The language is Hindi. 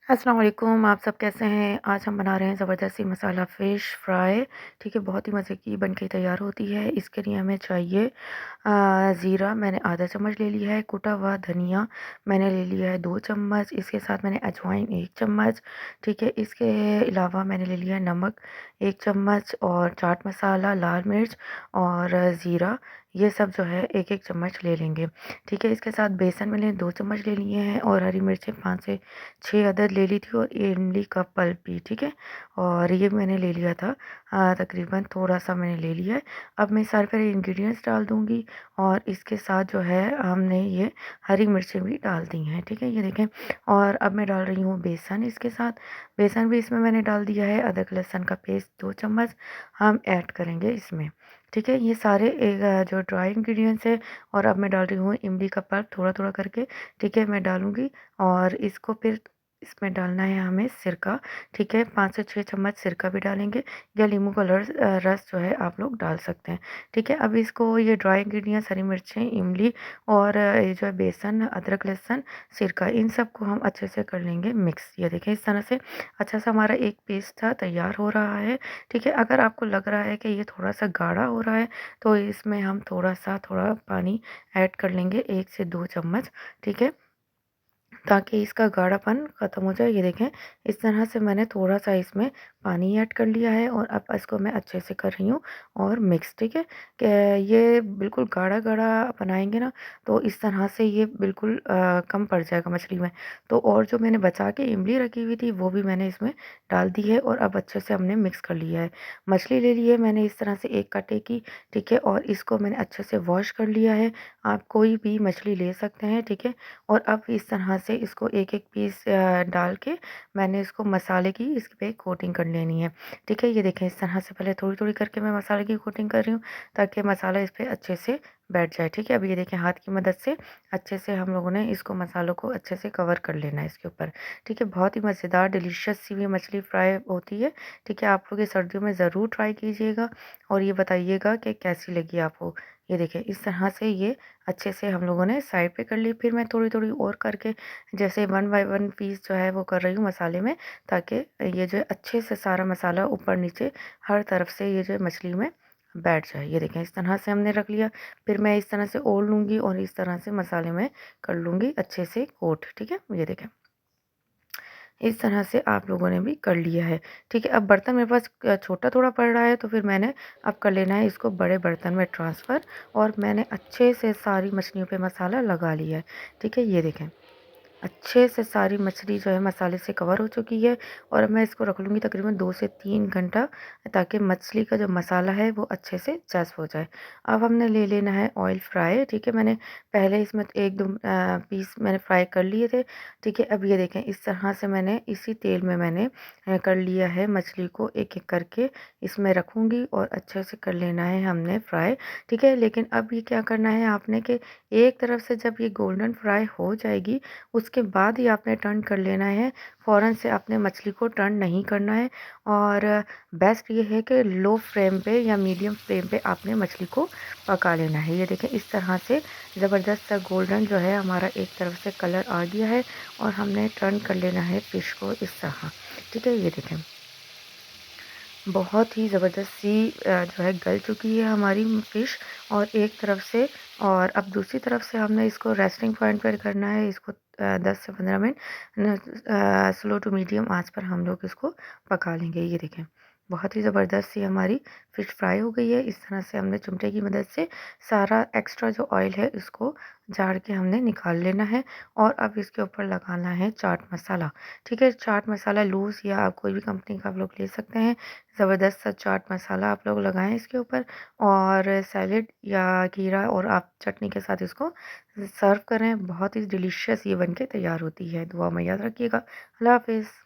अस्सलाम वालेकुम, आप सब कैसे हैं? आज हम बना रहे हैं ज़बरदस्ती मसाला फ़िश फ्राई। ठीक है, बहुत ही मज़े की बन के तैयार होती है। इसके लिए हमें चाहिए ज़ीरा मैंने आधा चम्मच ले लिया है, कुटा हुआ धनिया मैंने ले लिया है 2 चम्मच, इसके साथ मैंने अजवाइन 1 चम्मच, ठीक है। इसके अलावा मैंने ले लिया है नमक 1 चम्मच और चाट मसाला, लाल मिर्च और ज़ीरा, ये सब जो है 1-1 चम्मच ले लेंगे, ठीक है। इसके साथ बेसन मैंने 2 चम्मच ले लिए हैं और हरी मिर्चें 5 से 6 अदद ले ली थी और इमली का पल्प भी, ठीक है। और ये मैंने ले लिया था तकरीबन थोड़ा-सा मैंने ले लिया है। अब मैं सारे सारे इंग्रीडिएंट्स डाल दूँगी और इसके साथ जो है हमने ये हरी मिर्चें भी डाल दी हैं, ठीक है, ये देखें। और अब मैं डाल रही हूँ बेसन इसके साथ, बेसन भी इसमें मैंने डाल दिया है, अदरक लहसुन का पेस्ट 2 चम्मच हम ऐड करेंगे इसमें, ठीक है। ये सारे जो ड्राई इंग्रीडिएंट्स है और अब मैं डाल रही हूँ इमली का पल्प थोड़ा-थोड़ा करके, ठीक है, मैं डालूँगी और इसको फिर इसमें डालना है हमें सिरका, ठीक है, 5 से 6 चम्मच सिरका भी डालेंगे या नींबू का रस जो है आप लोग डाल सकते हैं, ठीक है। अब इसको ये ड्राई इंग्रीडिएंट्स हरी मिर्चें, इमली और ये जो है बेसन, अदरक, लहसुन, सिरका, इन सबको हम अच्छे से कर लेंगे मिक्स। ये देखें इस तरह से अच्छा सा हमारा एक पेस्ट था तैयार हो रहा है, ठीक है। अगर आपको लग रहा है कि ये थोड़ा-सा गाढ़ा हो रहा है, तो इसमें हम थोड़ा पानी ऐड कर लेंगे 1 से 2 चम्मच, ठीक है। ताकि इसका गाढ़ापन ख़त्म हो जाए। ये देखें इस तरह से मैंने थोड़ा-सा इसमें पानी ऐड कर लिया है और अब इसको मैं अच्छे से कर रही हूँ और मिक्स, ठीक है। कि ये बिल्कुल गाढ़ा-गाढ़ा बनाएँगे ना, तो इस तरह से ये बिल्कुल कम पड़ जाएगा मछली में। तो और जो मैंने बचा के इमली रखी हुई थी वो भी मैंने इसमें डाल दी है और अब अच्छे से हमने मिक्स कर लिया है। मछली ले ली है मैंने इस तरह से 1 कांटे की, ठीक है, और इसको मैंने अच्छे से वॉश कर लिया है। आप कोई भी मछली ले सकते हैं, ठीक है। और अब इस तरह से इसको एक-एक पीस डाल के मैंने इसको मसाले की इस पे कोटिंग कर लेनी है, ठीक है। ये देखें इस तरह से पहले थोड़ी-थोड़ी करके मैं मसाले की कोटिंग कर रही हूँ ताकि मसाला इस पे अच्छे से बैठ जाए, ठीक है। अब ये देखें हाथ की मदद से अच्छे से हम लोगों ने इसको मसालों को अच्छे से कवर कर लेना है इसके ऊपर, ठीक है। बहुत ही मज़ेदार डिलीशियस सी भी मछली फ्राई होती है, ठीक है। आप लोग ये सर्दियों में ज़रूर ट्राई कीजिएगा और ये बताइएगा कि कैसी लगी आपको। ये देखें इस तरह से ये अच्छे से हम लोगों ने साइड पे कर ली। फिर मैं थोड़ी-थोड़ी और करके जैसे 1 बाय 1 पीस जो है वो कर रही हूँ मसाले में, ताकि ये जो है अच्छे से सारा मसाला ऊपर-नीचे हर तरफ से ये जो है मछली में बैठ जाए। ये देखें इस तरह से हमने रख लिया। फिर मैं इस तरह से ओढ़ लूँगी और इस तरह से मसाले में कर लूँगी अच्छे से कोट, ठीक है। ये देखें। इस तरह से आप लोगों ने भी कर लिया है, ठीक है। अब बर्तन मेरे पास छोटा थोड़ा पड़ रहा है, तो फिर मैंने अब कर लेना है इसको बड़े बर्तन में ट्रांसफ़र और मैंने अच्छे से सारी मछलियों पे मसाला लगा लिया है, ठीक है। ये देखें अच्छे से सारी मछली जो है मसाले से कवर हो चुकी है और अब मैं इसको रख लूँगी तकरीबन 2 से 3 घंटा, ताकि मछली का जो मसाला है वो अच्छे से जज़्ब हो जाए। अब हमने ले लेना है ऑयल फ्राई, ठीक है। मैंने पहले इसमें 1-2 पीस मैंने फ्राई कर लिए थे, ठीक है। अब ये देखें इस तरह से मैंने इसी तेल में मैंने कर लिया है मछली को एक-एक करके इसमें रखूँगी और अच्छे से कर लेना है हमने फ्राई, ठीक है। लेकिन अब ये क्या करना है आपने कि एक तरफ से जब ये गोल्डन फ्राई हो जाएगी उसके बाद ही आपने टर्न कर लेना है, फ़ौरन से आपने मछली को टर्न नहीं करना है। और बेस्ट ये है कि लो फ्लेम पे या मीडियम फ्लेम पे आपने मछली को पका लेना है। ये देखें इस तरह से ज़बरदस्त सा गोल्डन जो है हमारा एक तरफ से कलर आ गया है और हमने टर्न कर लेना है फ़िश को इस तरह, ठीक है। ये देखें बहुत ही ज़बरदस्त सी जो है गल चुकी है हमारी फ़िश और एक तरफ से, और अब दूसरी तरफ से हमने इसको रेस्टिंग पॉइंट पर करना है इसको 10 से 15 मिनट स्लो टू मीडियम आंच पर हम लोग इसको पका लेंगे। ये देखें बहुत ही ज़बरदस्त सी हमारी फ़िश फ्राई हो गई है। इस तरह से हमने चिमटे की मदद से सारा एक्स्ट्रा जो ऑयल है इसको झाड़ के हमने निकाल लेना है और अब इसके ऊपर लगाना है चाट मसाला, ठीक है। चाट मसाला लूज़ या आप कोई भी कंपनी का आप लोग ले सकते हैं। ज़बरदस्त सा चाट मसाला आप लोग लगाएँ इसके ऊपर और सैलेड या खीरा और आप चटनी के साथ इसको सर्व करें। बहुत ही डिलीशियस ये बन के तैयार होती है। दुआ में याद रखिएगा। अल्लाह हाफ़िज़।